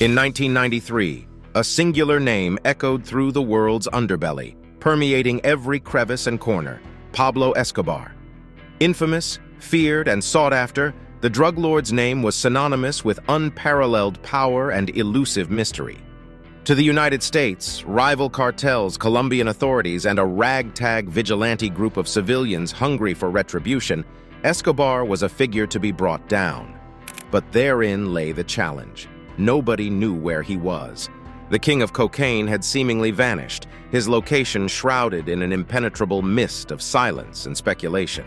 In 1993, a singular name echoed through the world's underbelly, permeating every crevice and corner: Pablo Escobar. Infamous, feared, and sought after, the drug lord's name was synonymous with unparalleled power and elusive mystery. To the United States, rival cartels, Colombian authorities, and a ragtag vigilante group of civilians hungry for retribution, Escobar was a figure to be brought down. But therein lay the challenge. Nobody knew where he was. The king of cocaine had seemingly vanished, his location shrouded in an impenetrable mist of silence and speculation.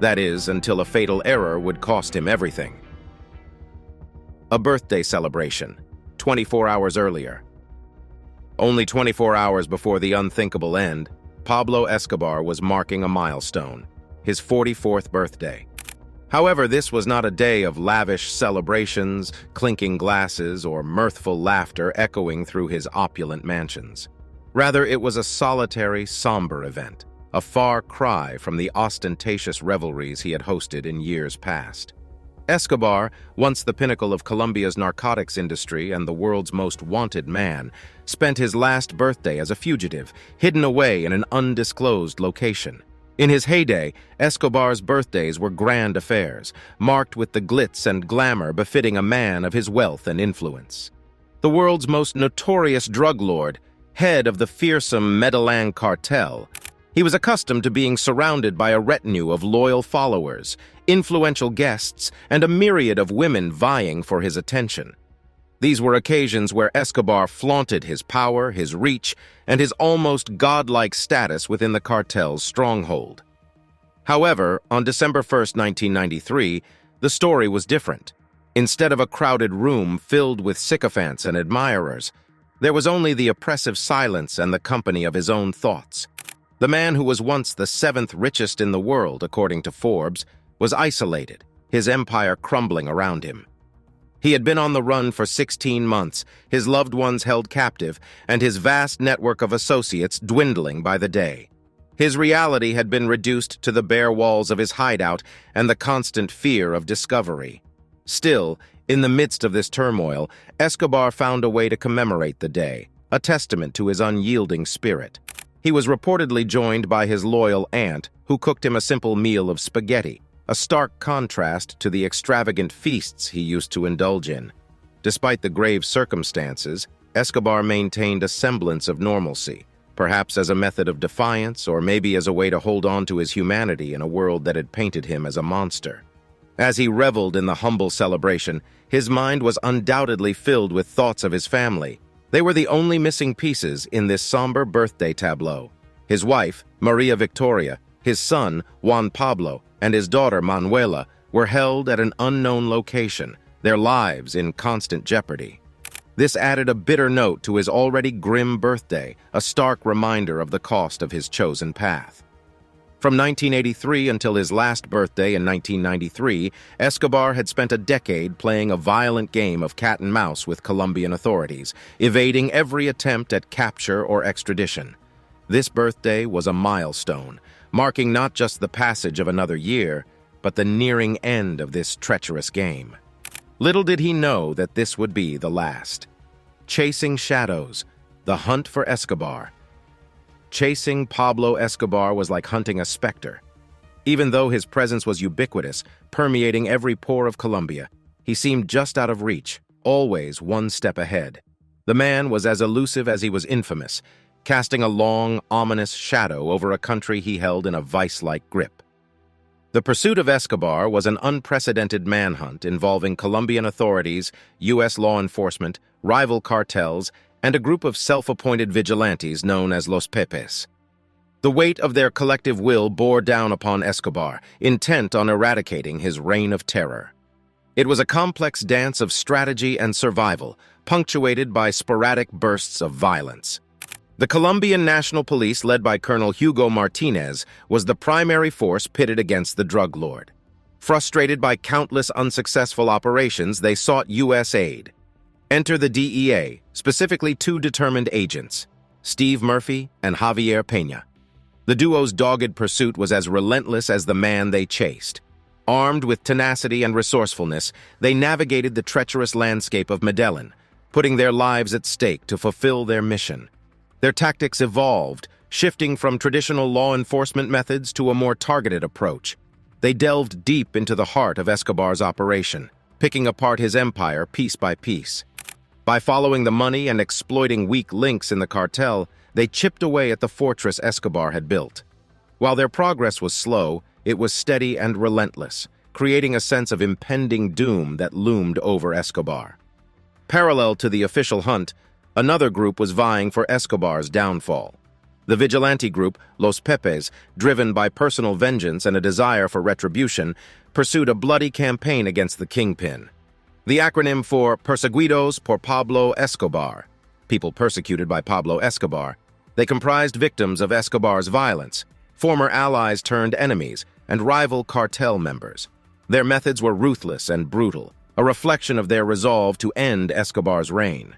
That is, until a fatal error would cost him everything. A birthday celebration, 24 hours earlier. Only 24 hours before the unthinkable end, Pablo Escobar was marking a milestone, his 44th birthday. However, this was not a day of lavish celebrations, clinking glasses, or mirthful laughter echoing through his opulent mansions. Rather, it was a solitary, somber event, a far cry from the ostentatious revelries he had hosted in years past. Escobar, once the pinnacle of Colombia's narcotics industry and the world's most wanted man, spent his last birthday as a fugitive, hidden away in an undisclosed location. In his heyday, Escobar's birthdays were grand affairs, marked with the glitz and glamour befitting a man of his wealth and influence. The world's most notorious drug lord, head of the fearsome Medellin cartel, he was accustomed to being surrounded by a retinue of loyal followers, influential guests, and a myriad of women vying for his attention. These were occasions where Escobar flaunted his power, his reach, and his almost godlike status within the cartel's stronghold. However, on December 1st, 1993, the story was different. Instead of a crowded room filled with sycophants and admirers, there was only the oppressive silence and the company of his own thoughts. The man who was once the 7th richest in the world, according to Forbes, was isolated, his empire crumbling around him. He had been on the run for 16 months, his loved ones held captive, and his vast network of associates dwindling by the day. His reality had been reduced to the bare walls of his hideout and the constant fear of discovery. Still, in the midst of this turmoil, Escobar found a way to commemorate the day, a testament to his unyielding spirit. He was reportedly joined by his loyal aunt, who cooked him a simple meal of spaghetti, a stark contrast to the extravagant feasts he used to indulge in. Despite the grave circumstances, Escobar maintained a semblance of normalcy, perhaps as a method of defiance or maybe as a way to hold on to his humanity in a world that had painted him as a monster. As he reveled in the humble celebration, his mind was undoubtedly filled with thoughts of his family. They were the only missing pieces in this somber birthday tableau. His wife, Maria Victoria, his son, Juan Pablo, and his daughter, Manuela, were held at an unknown location, their lives in constant jeopardy. This added a bitter note to his already grim birthday, a stark reminder of the cost of his chosen path. From 1983 until his last birthday in 1993, Escobar had spent a decade playing a violent game of cat and mouse with Colombian authorities, evading every attempt at capture or extradition. This birthday was a milestone, marking not just the passage of another year, but the nearing end of this treacherous game. Little did he know that this would be the last. Chasing shadows, the hunt for Escobar. Chasing Pablo Escobar was like hunting a specter. Even though his presence was ubiquitous, permeating every pore of Colombia, he seemed just out of reach, always one step ahead. The man was as elusive as he was infamous, casting a long, ominous shadow over a country he held in a vice-like grip. The pursuit of Escobar was an unprecedented manhunt involving Colombian authorities, U.S. law enforcement, rival cartels, and a group of self-appointed vigilantes known as Los Pepes. The weight of their collective will bore down upon Escobar, intent on eradicating his reign of terror. It was a complex dance of strategy and survival, punctuated by sporadic bursts of violence. The Colombian National Police, led by Colonel Hugo Martinez, was the primary force pitted against the drug lord. Frustrated by countless unsuccessful operations, they sought U.S. aid. Enter the DEA, specifically two determined agents, Steve Murphy and Javier Peña. The duo's dogged pursuit was as relentless as the man they chased. Armed with tenacity and resourcefulness, they navigated the treacherous landscape of Medellin, putting their lives at stake to fulfill their mission. Their tactics evolved, shifting from traditional law enforcement methods to a more targeted approach. They delved deep into the heart of Escobar's operation, picking apart his empire piece by piece. By following the money and exploiting weak links in the cartel, they chipped away at the fortress Escobar had built. While their progress was slow, it was steady and relentless, creating a sense of impending doom that loomed over Escobar. Parallel to the official hunt, another group was vying for Escobar's downfall. The vigilante group, Los Pepes, driven by personal vengeance and a desire for retribution, pursued a bloody campaign against the kingpin. The acronym for Perseguidos por Pablo Escobar, people persecuted by Pablo Escobar, they comprised victims of Escobar's violence, former allies turned enemies, and rival cartel members. Their methods were ruthless and brutal, a reflection of their resolve to end Escobar's reign.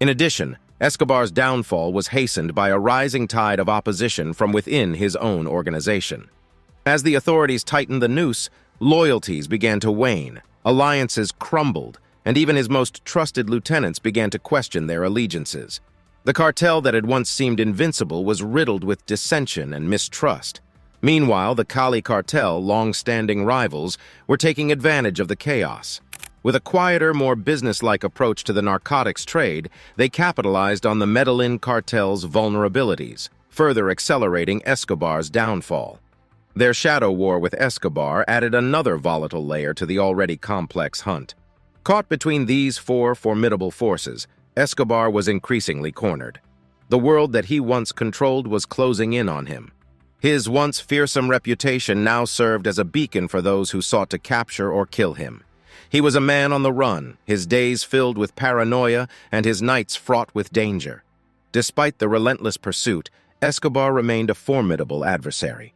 In addition, Escobar's downfall was hastened by a rising tide of opposition from within his own organization. As the authorities tightened the noose, loyalties began to wane, alliances crumbled, and even his most trusted lieutenants began to question their allegiances. The cartel that had once seemed invincible was riddled with dissension and mistrust. Meanwhile, the Cali cartel, long-standing rivals, were taking advantage of the chaos. With a quieter, more business-like approach to the narcotics trade, they capitalized on the Medellin cartel's vulnerabilities, further accelerating Escobar's downfall. Their shadow war with Escobar added another volatile layer to the already complex hunt. Caught between these four formidable forces, Escobar was increasingly cornered. The world that he once controlled was closing in on him. His once fearsome reputation now served as a beacon for those who sought to capture or kill him. He was a man on the run, his days filled with paranoia and his nights fraught with danger. Despite the relentless pursuit, Escobar remained a formidable adversary.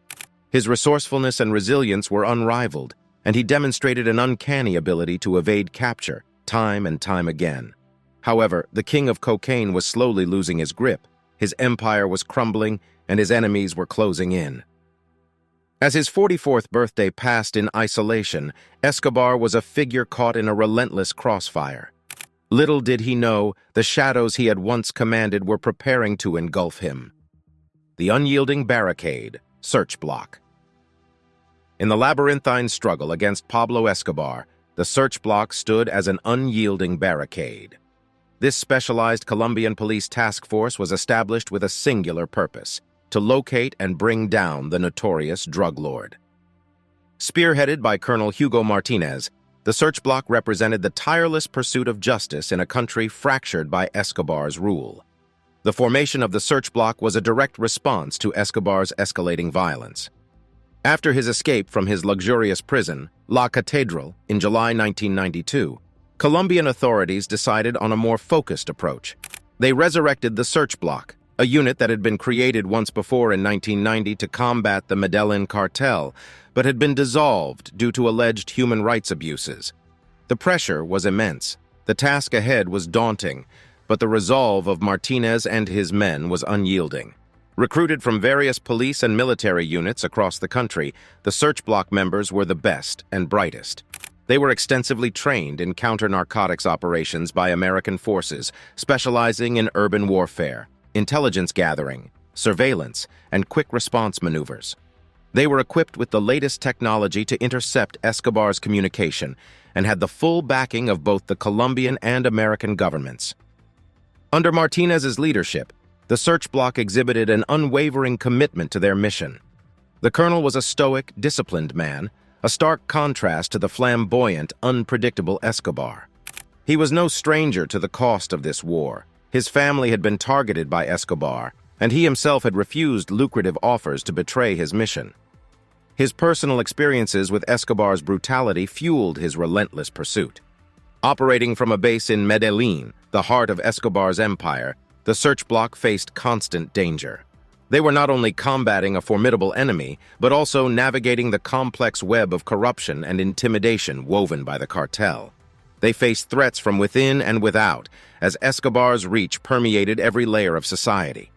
His resourcefulness and resilience were unrivaled, and he demonstrated an uncanny ability to evade capture, time and time again. However, the king of cocaine was slowly losing his grip, his empire was crumbling, and his enemies were closing in. As his 44th birthday passed in isolation, Escobar was a figure caught in a relentless crossfire. Little did he know, the shadows he had once commanded were preparing to engulf him. The unyielding barricade, search block. In the labyrinthine struggle against Pablo Escobar, the search block stood as an unyielding barricade. This specialized Colombian police task force was established with a singular purpose: to locate and bring down the notorious drug lord. Spearheaded by Colonel Hugo Martinez, the search block represented the tireless pursuit of justice in a country fractured by Escobar's rule. The formation of the search block was a direct response to Escobar's escalating violence. After his escape from his luxurious prison, La Catedral, in July 1992, Colombian authorities decided on a more focused approach. They resurrected the search block, a unit that had been created once before in 1990 to combat the Medellin cartel, but had been dissolved due to alleged human rights abuses. The pressure was immense. The task ahead was daunting, but the resolve of Martinez and his men was unyielding. Recruited from various police and military units across the country, the search block members were the best and brightest. They were extensively trained in counter-narcotics operations by American forces, specializing in urban warfare, intelligence gathering, surveillance, and quick response maneuvers. They were equipped with the latest technology to intercept Escobar's communication and had the full backing of both the Colombian and American governments. Under Martinez's leadership, the search block exhibited an unwavering commitment to their mission. The colonel was a stoic, disciplined man, a stark contrast to the flamboyant, unpredictable Escobar. He was no stranger to the cost of this war. His family had been targeted by Escobar, and he himself had refused lucrative offers to betray his mission. His personal experiences with Escobar's brutality fueled his relentless pursuit. Operating from a base in Medellin, the heart of Escobar's empire, the search block faced constant danger. They were not only combating a formidable enemy, but also navigating the complex web of corruption and intimidation woven by the cartel. They faced threats from within and without, as Escobar's reach permeated every layer of society.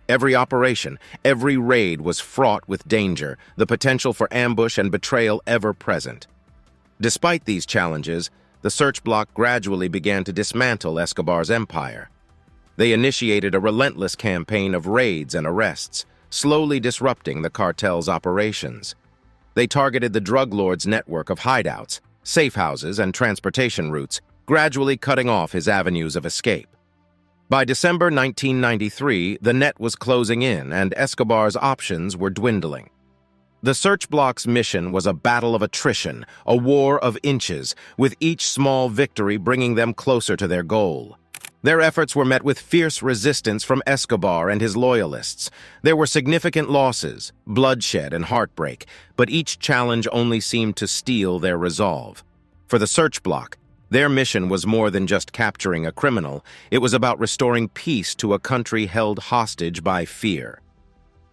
Every operation, every raid was fraught with danger, the potential for ambush and betrayal ever present. Despite these challenges, the search bloc gradually began to dismantle Escobar's empire. They initiated a relentless campaign of raids and arrests, slowly disrupting the cartel's operations. They targeted the drug lord's network of hideouts, safe houses, and transportation routes, gradually cutting off his avenues of escape. By December 1993, the net was closing in and Escobar's options were dwindling. The search bloc's mission was a battle of attrition, a war of inches, with each small victory bringing them closer to their goal. Their efforts were met with fierce resistance from Escobar and his loyalists. There were significant losses, bloodshed, and heartbreak, but each challenge only seemed to steel their resolve. For the search bloc, their mission was more than just capturing a criminal. It was about restoring peace to a country held hostage by fear.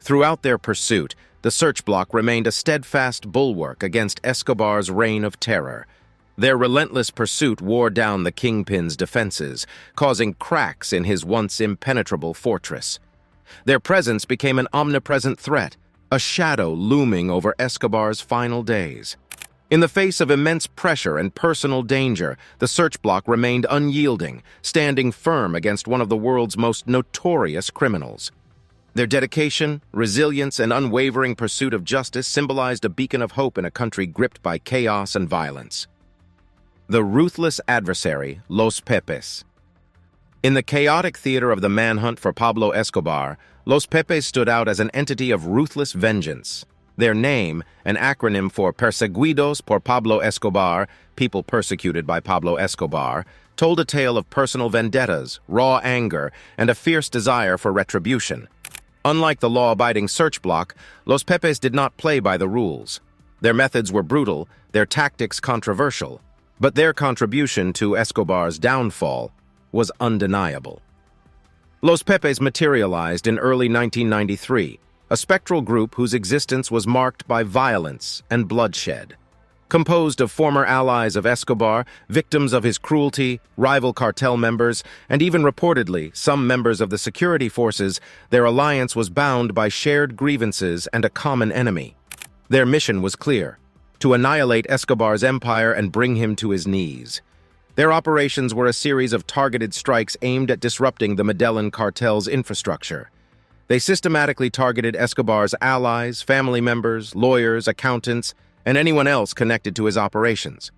Throughout their pursuit, the search bloc remained a steadfast bulwark against Escobar's reign of terror. Their relentless pursuit wore down the kingpin's defenses, causing cracks in his once impenetrable fortress. Their presence became an omnipresent threat, a shadow looming over Escobar's final days. In the face of immense pressure and personal danger, the search bloc remained unyielding, standing firm against one of the world's most notorious criminals. Their dedication, resilience, and unwavering pursuit of justice symbolized a beacon of hope in a country gripped by chaos and violence. The ruthless adversary, Los Pepes. In the chaotic theater of the manhunt for Pablo Escobar, Los Pepes stood out as an entity of ruthless vengeance. Their name, an acronym for Perseguidos por Pablo Escobar, people persecuted by Pablo Escobar, told a tale of personal vendettas, raw anger, and a fierce desire for retribution. Unlike the law-abiding search bloc, Los Pepes did not play by the rules. Their methods were brutal, their tactics controversial, but their contribution to Escobar's downfall was undeniable. Los Pepes materialized in early 1993, a spectral group whose existence was marked by violence and bloodshed. Composed of former allies of Escobar, victims of his cruelty, rival cartel members, and even reportedly some members of the security forces, their alliance was bound by shared grievances and a common enemy. Their mission was clear: to annihilate Escobar's empire and bring him to his knees. Their operations were a series of targeted strikes aimed at disrupting the Medellin cartel's infrastructure. They systematically targeted Escobar's allies, family members, lawyers, accountants, and anyone else connected to his operations.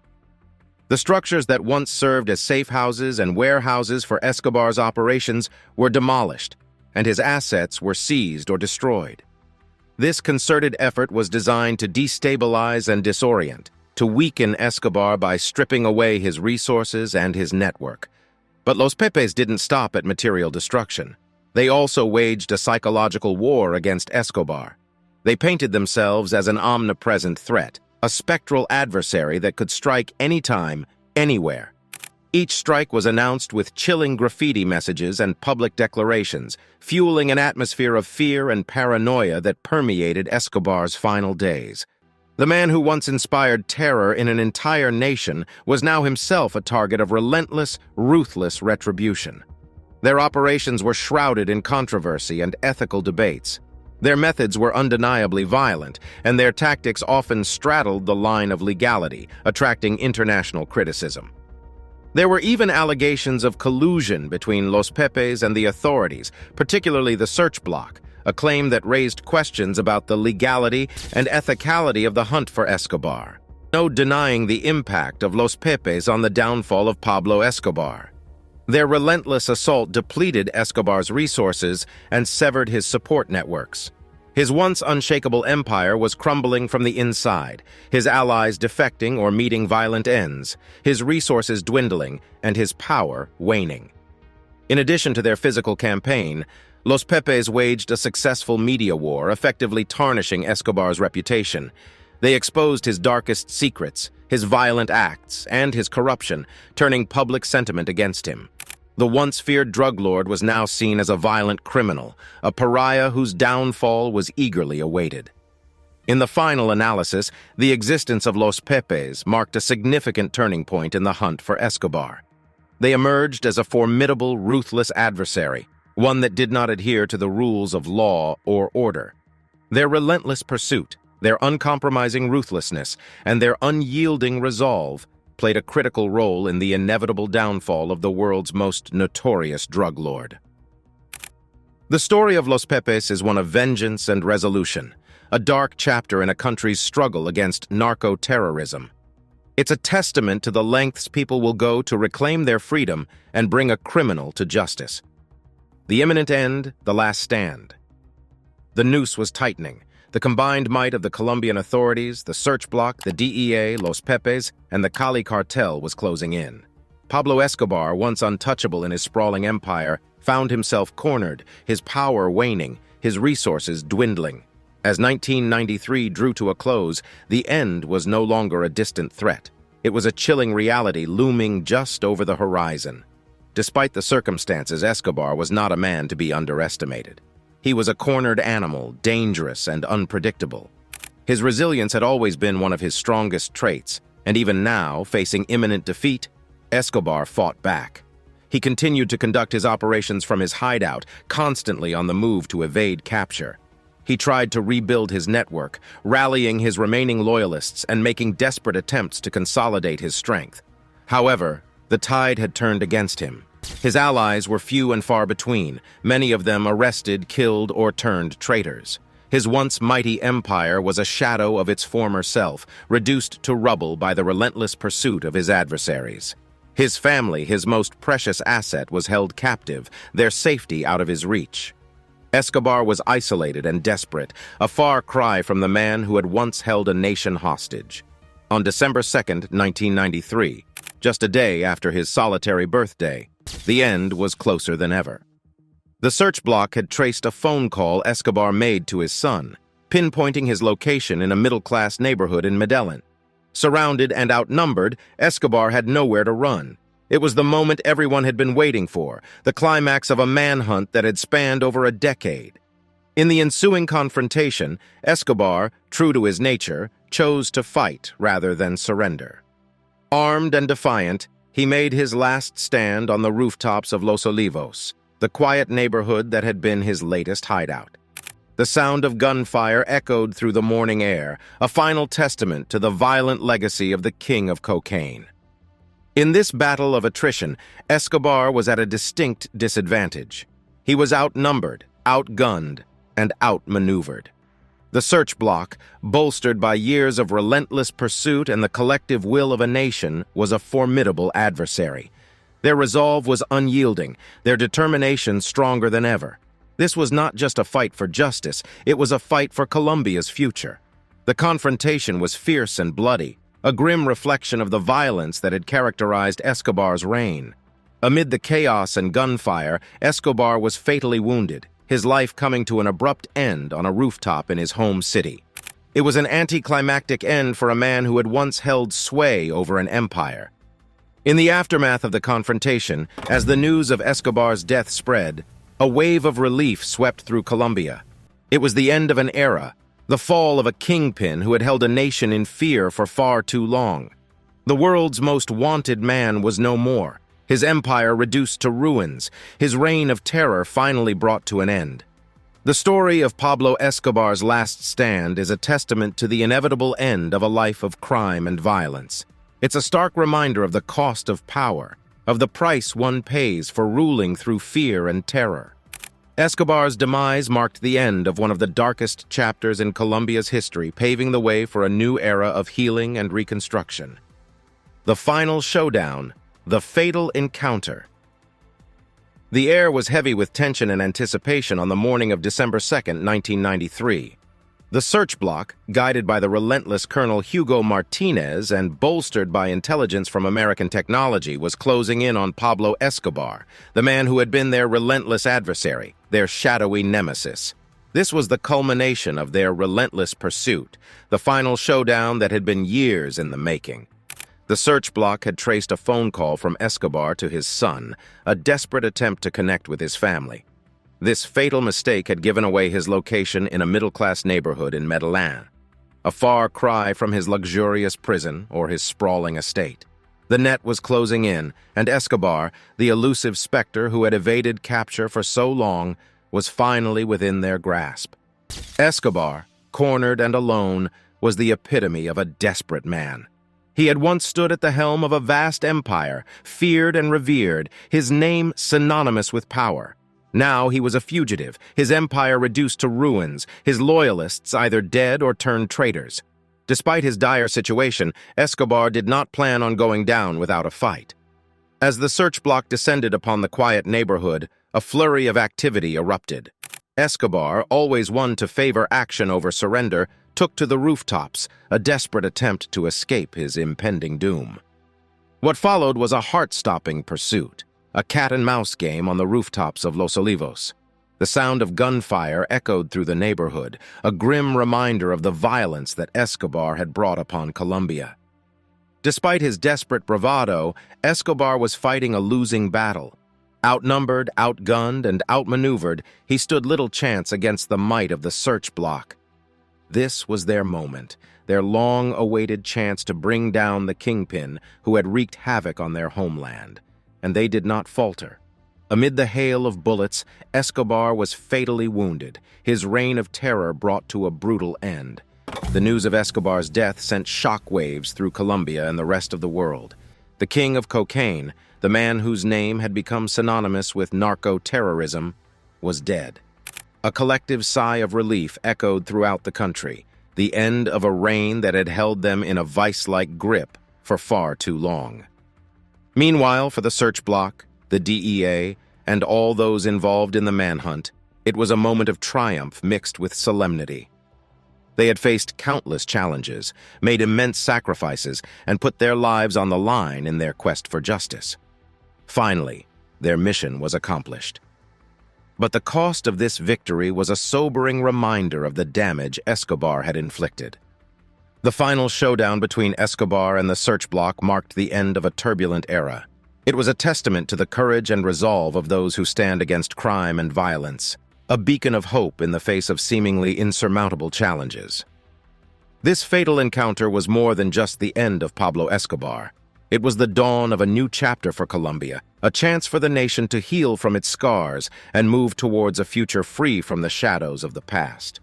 The structures that once served as safe houses and warehouses for Escobar's operations were demolished, and his assets were seized or destroyed. This concerted effort was designed to destabilize and disorient, to weaken Escobar by stripping away his resources and his network. But Los Pepes didn't stop at material destruction. They also waged a psychological war against Escobar. They painted themselves as an omnipresent threat, a spectral adversary that could strike anytime, anywhere. Each strike was announced with chilling graffiti messages and public declarations, fueling an atmosphere of fear and paranoia that permeated Escobar's final days. The man who once inspired terror in an entire nation was now himself a target of relentless, ruthless retribution. Their operations were shrouded in controversy and ethical debates. Their methods were undeniably violent, and their tactics often straddled the line of legality, attracting international criticism. There were even allegations of collusion between Los Pepes and the authorities, particularly the search bloc, a claim that raised questions about the legality and ethicality of the hunt for Escobar. No denying the impact of Los Pepes on the downfall of Pablo Escobar. Their relentless assault depleted Escobar's resources and severed his support networks. His once unshakable empire was crumbling from the inside, his allies defecting or meeting violent ends, his resources dwindling, and his power waning. In addition to their physical campaign, Los Pepes waged a successful media war, effectively tarnishing Escobar's reputation. They exposed his darkest secrets, his violent acts, and his corruption, turning public sentiment against him. The once feared drug lord was now seen as a violent criminal, a pariah whose downfall was eagerly awaited. In the final analysis, the existence of Los Pepes marked a significant turning point in the hunt for Escobar. They emerged as a formidable, ruthless adversary, one that did not adhere to the rules of law or order. Their relentless pursuit, their uncompromising ruthlessness, and their unyielding resolve played a critical role in the inevitable downfall of the world's most notorious drug lord. The story of Los Pepes is one of vengeance and resolution, a dark chapter in a country's struggle against narco-terrorism. It's a testament to the lengths people will go to reclaim their freedom and bring a criminal to justice. The imminent end, the last stand. The noose was tightening. The combined might of the Colombian authorities, the search block, the DEA, Los Pepes, and the Cali cartel was closing in. Pablo Escobar, once untouchable in his sprawling empire, found himself cornered, his power waning, his resources dwindling. As 1993 drew to a close, the end was no longer a distant threat. It was a chilling reality looming just over the horizon. Despite the circumstances, Escobar was not a man to be underestimated. He was a cornered animal, dangerous and unpredictable. His resilience had always been one of his strongest traits, and even now, facing imminent defeat, Escobar fought back. He continued to conduct his operations from his hideout, constantly on the move to evade capture. He tried to rebuild his network, rallying his remaining loyalists and making desperate attempts to consolidate his strength. However, the tide had turned against him. His allies were few and far between, many of them arrested, killed, or turned traitors. His once mighty empire was a shadow of its former self, reduced to rubble by the relentless pursuit of his adversaries. His family, his most precious asset, was held captive, their safety out of his reach. Escobar was isolated and desperate, a far cry from the man who had once held a nation hostage. On December 2nd, 1993, just a day after his solitary birthday, the end was closer than ever. The search block had traced a phone call Escobar made to his son, pinpointing his location in a middle-class neighborhood in Medellin. Surrounded and outnumbered, Escobar had nowhere to run. It was the moment everyone had been waiting for, the climax of a manhunt that had spanned over a decade. In the ensuing confrontation, Escobar, true to his nature, chose to fight rather than surrender. Armed and defiant, he made his last stand on the rooftops of Los Olivos, the quiet neighborhood that had been his latest hideout. The sound of gunfire echoed through the morning air, a final testament to the violent legacy of the king of cocaine. In this battle of attrition, Escobar was at a distinct disadvantage. He was outnumbered, outgunned, and outmaneuvered. The search block, bolstered by years of relentless pursuit and the collective will of a nation, was a formidable adversary. Their resolve was unyielding, their determination stronger than ever. This was not just a fight for justice, it was a fight for Colombia's future. The confrontation was fierce and bloody, a grim reflection of the violence that had characterized Escobar's reign. Amid the chaos and gunfire, Escobar was fatally wounded, his life coming to an abrupt end on a rooftop in his home city. It was an anticlimactic end for a man who had once held sway over an empire. In the aftermath of the confrontation, as the news of Escobar's death spread, a wave of relief swept through Colombia. It was the end of an era, the fall of a kingpin who had held a nation in fear for far too long. The world's most wanted man was no more, his empire reduced to ruins, his reign of terror finally brought to an end. The story of Pablo Escobar's last stand is a testament to the inevitable end of a life of crime and violence. It's a stark reminder of the cost of power, of the price one pays for ruling through fear and terror. Escobar's demise marked the end of one of the darkest chapters in Colombia's history, paving the way for a new era of healing and reconstruction. The final showdown, the fatal encounter. The air was heavy with tension and anticipation on the morning of December 2nd, 1993. The search block, guided by the relentless Colonel Hugo Martinez and bolstered by intelligence from American technology, was closing in on Pablo Escobar, the man who had been their relentless adversary, their shadowy nemesis. This was the culmination of their relentless pursuit, the final showdown that had been years in the making. The search block had traced a phone call from Escobar to his son, a desperate attempt to connect with his family. This fatal mistake had given away his location in a middle-class neighborhood in Medellin, a far cry from his luxurious prison or his sprawling estate. The net was closing in, and Escobar, the elusive specter who had evaded capture for so long, was finally within their grasp. Escobar, cornered and alone, was the epitome of a desperate man. He had once stood at the helm of a vast empire, feared and revered, his name synonymous with power. Now he was a fugitive, his empire reduced to ruins, his loyalists either dead or turned traitors. Despite his dire situation, Escobar did not plan on going down without a fight. As the search block descended upon the quiet neighborhood, a flurry of activity erupted. Escobar, always one to favor action over surrender, took to the rooftops, a desperate attempt to escape his impending doom. What followed was a heart-stopping pursuit, a cat-and-mouse game on the rooftops of Los Olivos. The sound of gunfire echoed through the neighborhood, a grim reminder of the violence that Escobar had brought upon Colombia. Despite his desperate bravado, Escobar was fighting a losing battle. Outnumbered, outgunned, and outmaneuvered, he stood little chance against the might of the search block. This was their moment, their long-awaited chance to bring down the kingpin who had wreaked havoc on their homeland. And they did not falter. Amid the hail of bullets, Escobar was fatally wounded, his reign of terror brought to a brutal end. The news of Escobar's death sent shockwaves through Colombia and the rest of the world. The king of cocaine, the man whose name had become synonymous with narco-terrorism, was dead. A collective sigh of relief echoed throughout the country, the end of a reign that had held them in a vice-like grip for far too long. Meanwhile, for the search block, the DEA, and all those involved in the manhunt, it was a moment of triumph mixed with solemnity. They had faced countless challenges, made immense sacrifices, and put their lives on the line in their quest for justice. Finally, their mission was accomplished. But the cost of this victory was a sobering reminder of the damage Escobar had inflicted. The final showdown between Escobar and the search block marked the end of a turbulent era. It was a testament to the courage and resolve of those who stand against crime and violence, a beacon of hope in the face of seemingly insurmountable challenges. This fatal encounter was more than just the end of Pablo Escobar. It was the dawn of a new chapter for Colombia, a chance for the nation to heal from its scars and move towards a future free from the shadows of the past.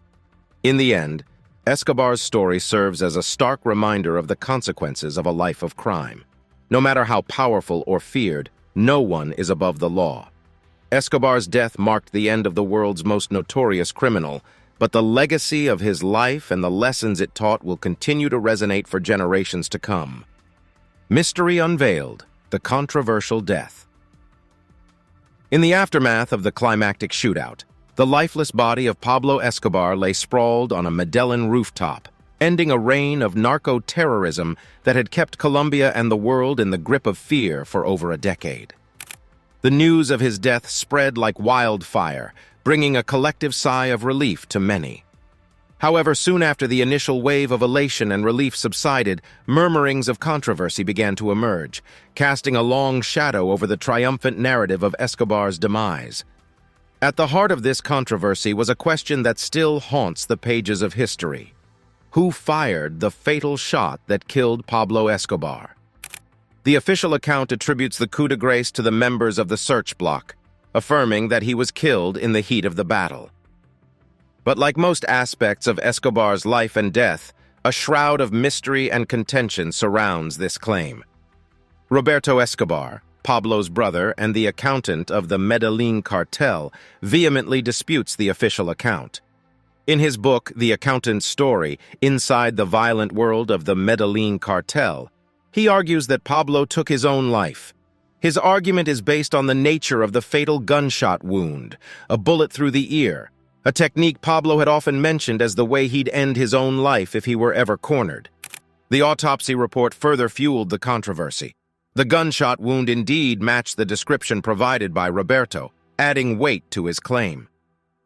In the end, Escobar's story serves as a stark reminder of the consequences of a life of crime. No matter how powerful or feared, no one is above the law. Escobar's death marked the end of the world's most notorious criminal, but the legacy of his life and the lessons it taught will continue to resonate for generations to come. Mystery unveiled, the controversial death. In the aftermath of the climactic shootout, the lifeless body of Pablo Escobar lay sprawled on a Medellin rooftop, ending a reign of narco-terrorism that had kept Colombia and the world in the grip of fear for over a decade. The news of his death spread like wildfire, bringing a collective sigh of relief to many. However, soon after the initial wave of elation and relief subsided, murmurings of controversy began to emerge, casting a long shadow over the triumphant narrative of Escobar's demise. At the heart of this controversy was a question that still haunts the pages of history. Who fired the fatal shot that killed Pablo Escobar? The official account attributes the coup de grace to the members of the search block, affirming that he was killed in the heat of the battle. But like most aspects of Escobar's life and death, a shroud of mystery and contention surrounds this claim. Roberto Escobar, Pablo's brother and the accountant of the Medellin cartel, vehemently disputes the official account. In his book, The Accountant's Story, Inside the Violent World of the Medellin Cartel, he argues that Pablo took his own life. His argument is based on the nature of the fatal gunshot wound, a bullet through the ear, a technique Pablo had often mentioned as the way he'd end his own life if he were ever cornered. The autopsy report further fueled the controversy. The gunshot wound indeed matched the description provided by Roberto, adding weight to his claim.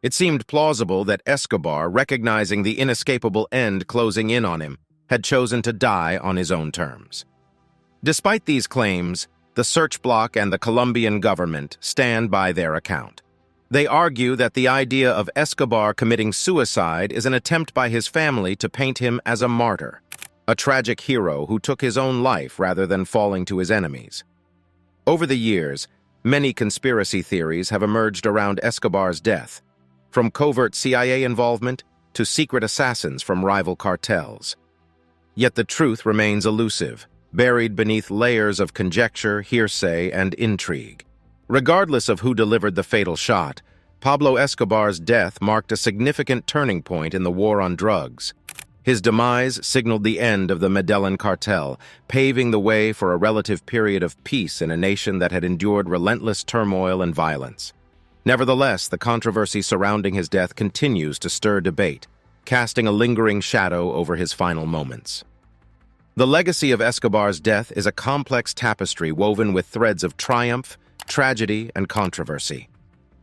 It seemed plausible that Escobar, recognizing the inescapable end closing in on him, had chosen to die on his own terms. Despite these claims, the search block and the Colombian government stand by their account. They argue that the idea of Escobar committing suicide is an attempt by his family to paint him as a martyr, a tragic hero who took his own life rather than falling to his enemies. Over the years, many conspiracy theories have emerged around Escobar's death, from covert CIA involvement to secret assassins from rival cartels. Yet the truth remains elusive. buried beneath layers of conjecture, hearsay, and intrigue. Regardless of who delivered the fatal shot, Pablo Escobar's death marked a significant turning point in the war on drugs. His demise signaled the end of the Medellin cartel, paving the way for a relative period of peace in a nation that had endured relentless turmoil and violence. Nevertheless, the controversy surrounding his death continues to stir debate, casting a lingering shadow over his final moments. The legacy of Escobar's death is a complex tapestry woven with threads of triumph, tragedy, and controversy.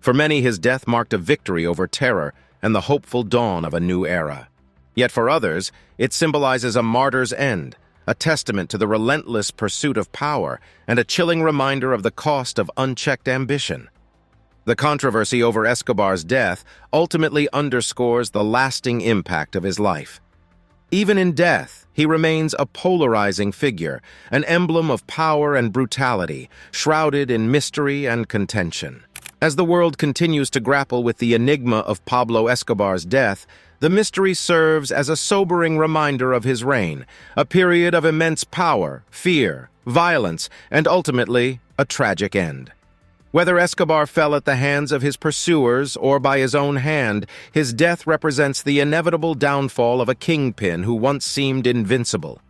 For many, his death marked a victory over terror and the hopeful dawn of a new era. Yet for others, it symbolizes a martyr's end, a testament to the relentless pursuit of power and a chilling reminder of the cost of unchecked ambition. The controversy over Escobar's death ultimately underscores the lasting impact of his life. Even in death, he remains a polarizing figure, an emblem of power and brutality, shrouded in mystery and contention. As the world continues to grapple with the enigma of Pablo Escobar's death, the mystery serves as a sobering reminder of his reign, a period of immense power, fear, violence, and ultimately, a tragic end. Whether Escobar fell at the hands of his pursuers or by his own hand, his death represents the inevitable downfall of a kingpin who once seemed invincible.